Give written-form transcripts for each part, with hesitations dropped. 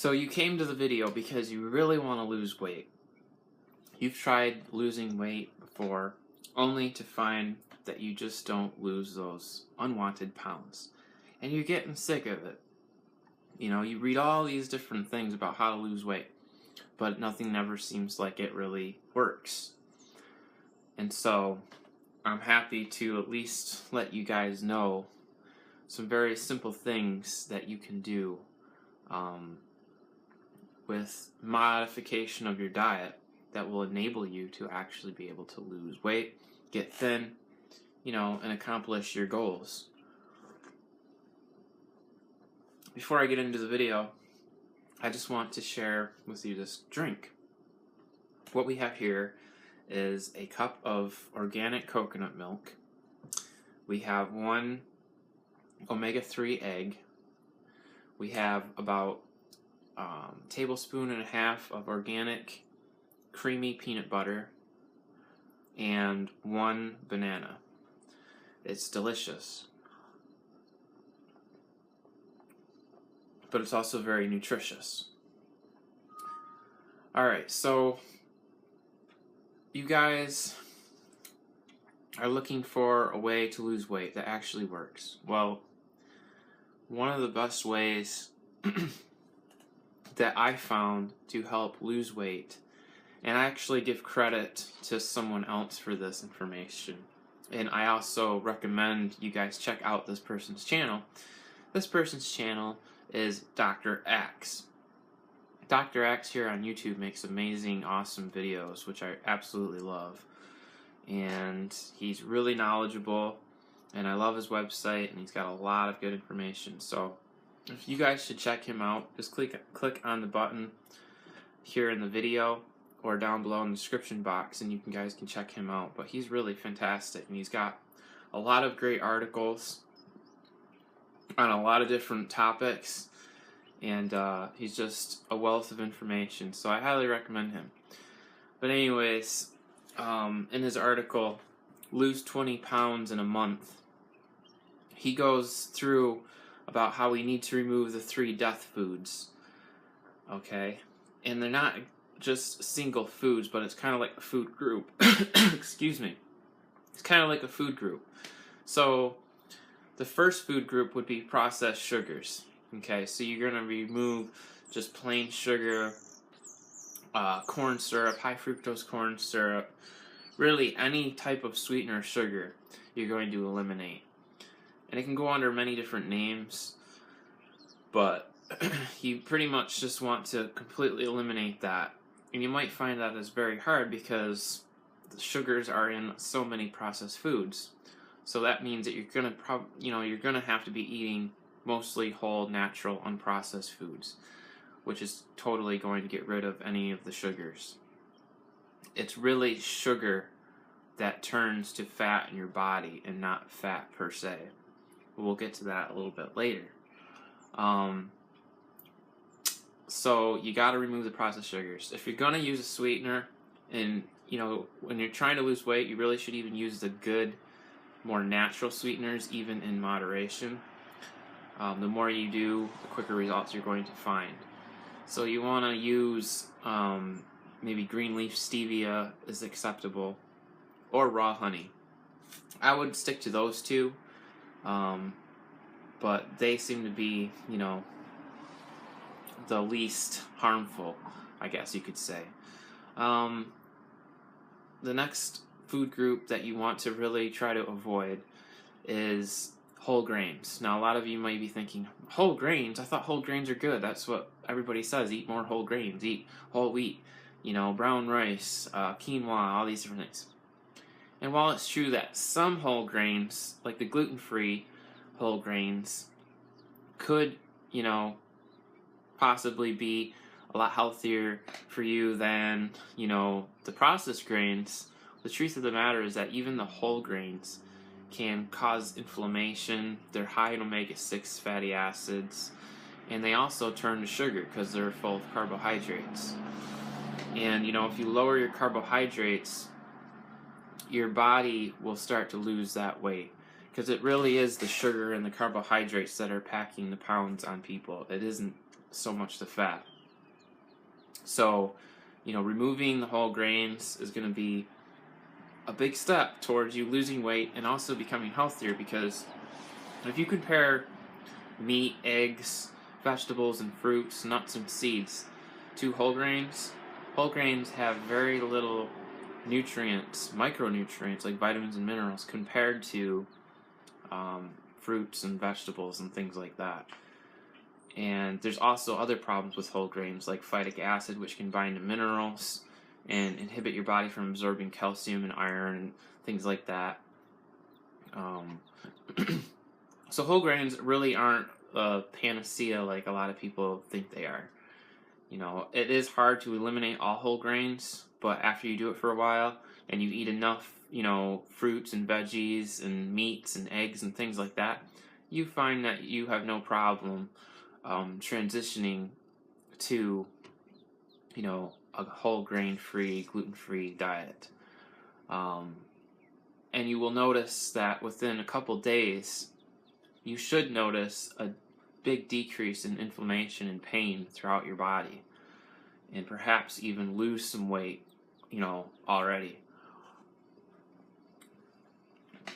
So you came to the video because you really want to lose weight. You've tried losing weight before, only to find that you just don't lose those unwanted pounds. And you're getting sick of it. You know, you read all these different things about how to lose weight, but nothing ever seems like it really works. And so, I'm happy to at least let you guys know some very simple things that you can do with modification of your diet that will enable you to actually be able to lose weight, get thin, you know, and accomplish your goals. Before I get into the video, I just want to share with you this drink. What we have here is a cup of organic coconut milk. We have 1 omega-3 egg. We have about tablespoon and a half of organic creamy peanut butter and 1 banana. It's delicious, but it's also very nutritious. Alright, so you guys are looking for a way to lose weight that actually works. Well, one of the best ways that I found to help lose weight, and I actually give credit to someone else for this information, and I also recommend you guys check out this person's channel. This person's channel is Dr. Axe. Dr. Axe here on YouTube makes amazing, awesome videos, which I absolutely love. And he's really knowledgeable, and I love his website, and he's got a lot of good information. So if you guys should check him out, just click on the button here in the video or down below in the description box, and you guys can check him out. But he's really fantastic, and he's got a lot of great articles on a lot of different topics, and he's just a wealth of information, so I highly recommend him. But anyways, in his article, Lose 20 Pounds in a Month, he goes through about how we need to remove the 3 death foods, okay? And they're not just single foods, but it's kind of like a food group. Excuse me. It's kind of like a food group. So, the first food group would be processed sugars. Okay, so you're going to remove just plain sugar, corn syrup, high fructose corn syrup, really any type of sweetener or sugar you're going to eliminate. And it can go under many different names, but you pretty much just want to completely eliminate that. And you might find that is very hard because the sugars are in so many processed foods. So that means that you're gonna have to be eating mostly whole, natural, unprocessed foods, which is totally going to get rid of any of the sugars. It's really sugar that turns to fat in your body and not fat per se. We'll get to that a little bit later. So you got to remove the processed sugars. If you're going to use a sweetener, and you know, when you're trying to lose weight, you really should even use the good, more natural sweeteners, even in moderation. The more you do, the quicker results you're going to find. So you want to use maybe green leaf stevia is acceptable, or raw honey. I would stick to those two, but they seem to be, you know, the least harmful, I guess you could say. The next food group that you want to really try to avoid is whole grains. Now, a lot of you might be thinking, whole grains? I thought whole grains are good. That's what everybody says. Eat more whole grains. Eat whole wheat. You know, brown rice, quinoa, all these different things. And while it's true that some whole grains, like the gluten-free whole grains, could, you know, possibly be a lot healthier for you than, you know, the processed grains, the truth of the matter is that even the whole grains can cause inflammation. They're high in omega-6 fatty acids, and they also turn to sugar because they're full of carbohydrates. And, you know, if you lower your carbohydrates, your body will start to lose that weight, because it really is the sugar and the carbohydrates that are packing the pounds on people. It isn't so much the fat. So, removing the whole grains is going to be a big step towards you losing weight and also becoming healthier, because if you compare meat, eggs, vegetables, and fruits, nuts, and seeds to whole grains have very little nutrients, micronutrients like vitamins and minerals, compared to fruits and vegetables and things like that. And there's also other problems with whole grains, like phytic acid, which can bind to minerals and inhibit your body from absorbing calcium and iron and things like that. So whole grains really aren't a panacea like a lot of people think they are. It is hard to eliminate all whole grains, but after you do it for a while and you eat enough, fruits and veggies and meats and eggs and things like that, you find that you have no problem transitioning to, a whole grain-free, gluten-free diet. And you will notice that within a couple days, you should notice a big decrease in inflammation and pain throughout your body, and perhaps even lose some weight, already.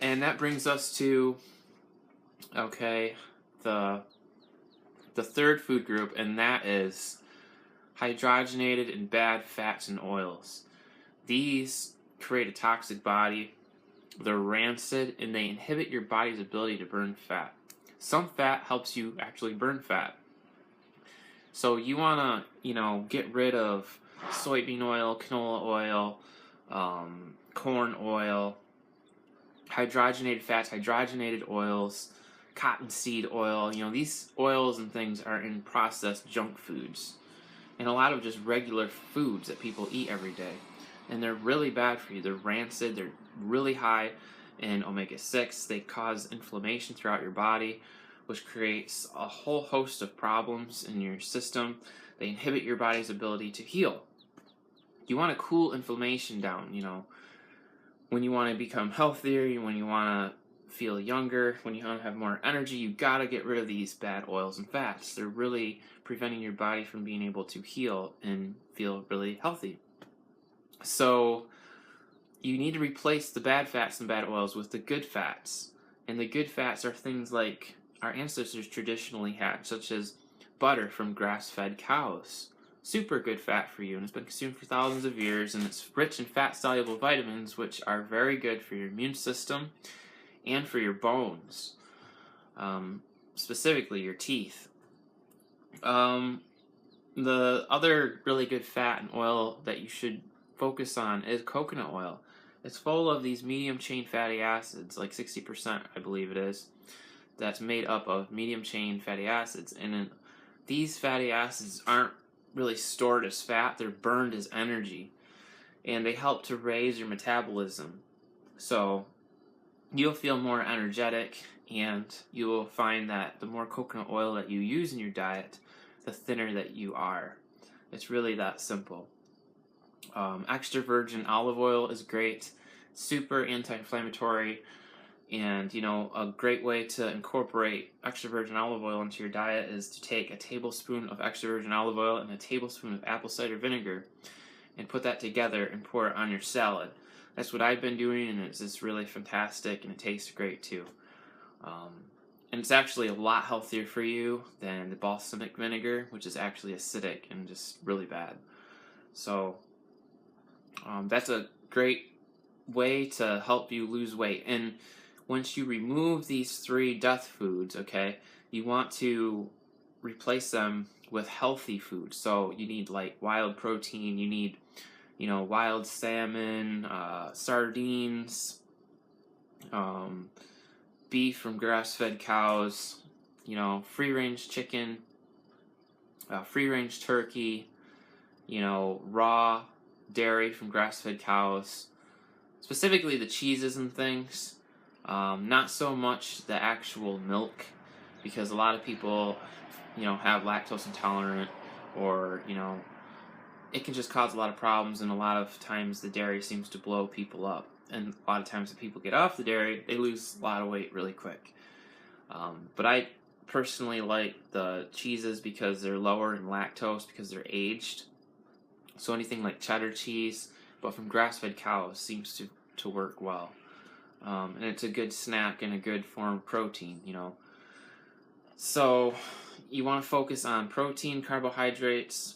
And that brings us to, the third food group, and that is hydrogenated and bad fats and oils. These create a toxic body, they're rancid, and they inhibit your body's ability to burn fat. Some fat helps you actually burn fat. So you want to, get rid of soybean oil, canola oil, corn oil, hydrogenated fats, hydrogenated oils, cottonseed oil. These oils and things are in processed junk foods, and a lot of just regular foods that people eat every day. And they're really bad for you. They're rancid, they're really high in omega-6. They cause inflammation throughout your body, which creates a whole host of problems in your system. They inhibit your body's ability to heal. You want to cool inflammation down, when you want to become healthier, when you want to feel younger, when you want to have more energy, you got to get rid of these bad oils and fats. They're really preventing your body from being able to heal and feel really healthy. So you need to replace the bad fats and bad oils with the good fats. And the good fats are things like our ancestors traditionally had, such as butter from grass-fed cows. Super good fat for you, and it's been consumed for thousands of years, and it's rich in fat-soluble vitamins, which are very good for your immune system and for your bones, specifically your teeth. The other really good fat and oil that you should focus on is coconut oil. It's full of these medium chain fatty acids, like 60% I believe it is, that's made up of medium chain fatty acids. And these fatty acids aren't really stored as fat, they're burned as energy, and they help to raise your metabolism. So you'll feel more energetic, and you will find that the more coconut oil that you use in your diet, the thinner that you are. It's really that simple. Extra virgin olive oil is great, super anti-inflammatory, and a great way to incorporate extra virgin olive oil into your diet is to take a tablespoon of extra virgin olive oil and a tablespoon of apple cider vinegar and put that together and pour it on your salad. That's what I've been doing, and it's just really fantastic, and it tastes great too. And it's actually a lot healthier for you than the balsamic vinegar, which is actually acidic and just really bad. So that's a great way to help you lose weight. And once you remove these three death foods, you want to replace them with healthy food. So you need like wild protein, you need wild salmon, sardines, beef from grass-fed cows, free-range chicken, free-range turkey, raw dairy from grass-fed cows, specifically the cheeses and things, not so much the actual milk, because a lot of people, have lactose intolerant, or, it can just cause a lot of problems, and a lot of times the dairy seems to blow people up. And a lot of times when people get off the dairy, they lose a lot of weight really quick. But I personally like the cheeses because they're lower in lactose because they're aged. So anything like cheddar cheese, but from grass-fed cows, seems to work well. And it's a good snack and a good form of protein, you know. So you want to focus on protein, carbohydrates,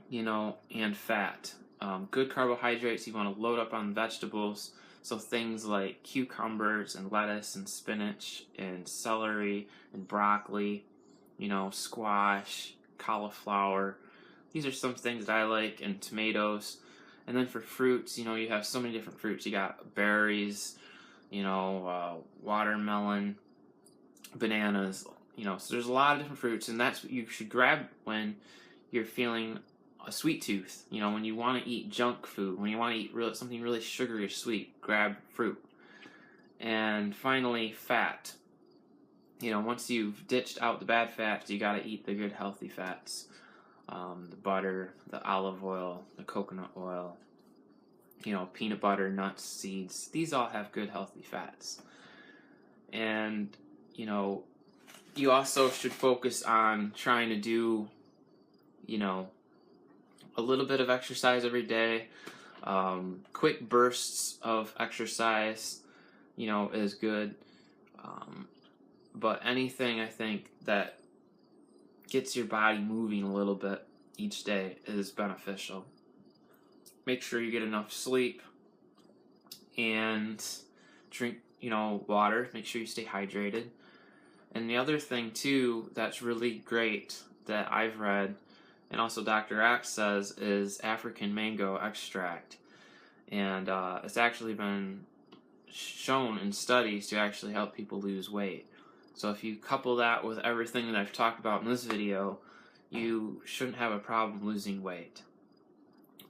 you know, and fat. Good carbohydrates, you want to load up on vegetables. So things like cucumbers and lettuce and spinach and celery and broccoli, you know, squash, cauliflower. These are some things that I like, and tomatoes. And then for fruits, you know, you have so many different fruits. You got berries, you know, watermelon, bananas, you know. So there's a lot of different fruits, and that's what you should grab when you're feeling a sweet tooth. You know, when you want to eat junk food, when you want to eat something really sugary or sweet, grab fruit. And finally, fat. You know, once you've ditched out the bad fats, you got to eat the good healthy fats. The butter, the olive oil, the coconut oil, you know, peanut butter, nuts, seeds. These all have good healthy fats. And, you know, you also should focus on trying to do, you know, a little bit of exercise every day. Quick bursts of exercise, you know, is good. But anything, I think, that gets your body moving a little bit each day is beneficial. Make sure you get enough sleep and drink, you know, water. Make sure you stay hydrated. And the other thing too that's really great that I've read, and also Dr. Axe says, is African mango extract. And it's actually been shown in studies to actually help people lose weight. So if you couple that with everything that I've talked about in this video, you shouldn't have a problem losing weight.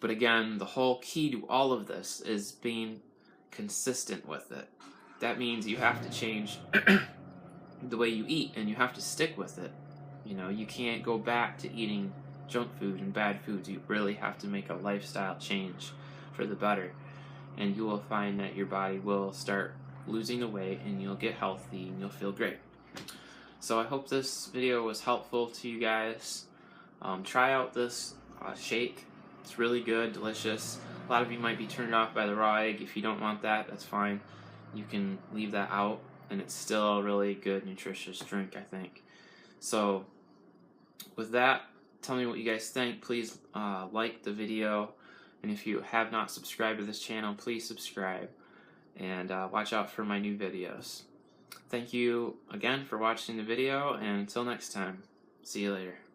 But again, the whole key to all of this is being consistent with it. That means you have to change the way you eat, and you have to stick with it. You know, you can't go back to eating junk food and bad foods. You really have to make a lifestyle change for the better. And you will find that your body will start losing the weight, and you'll get healthy, and you'll feel great. So I hope this video was helpful to you guys. Try out this shake. It's really good, delicious. A lot of you might be turned off by the raw egg. If you don't want that, that's fine. You can leave that out, and it's still a really good, nutritious drink, I think. So with that, tell me what you guys think. Please like the video, and if you have not subscribed to this channel, please subscribe, and watch out for my new videos. Thank you again for watching the video, and until next time, see you later.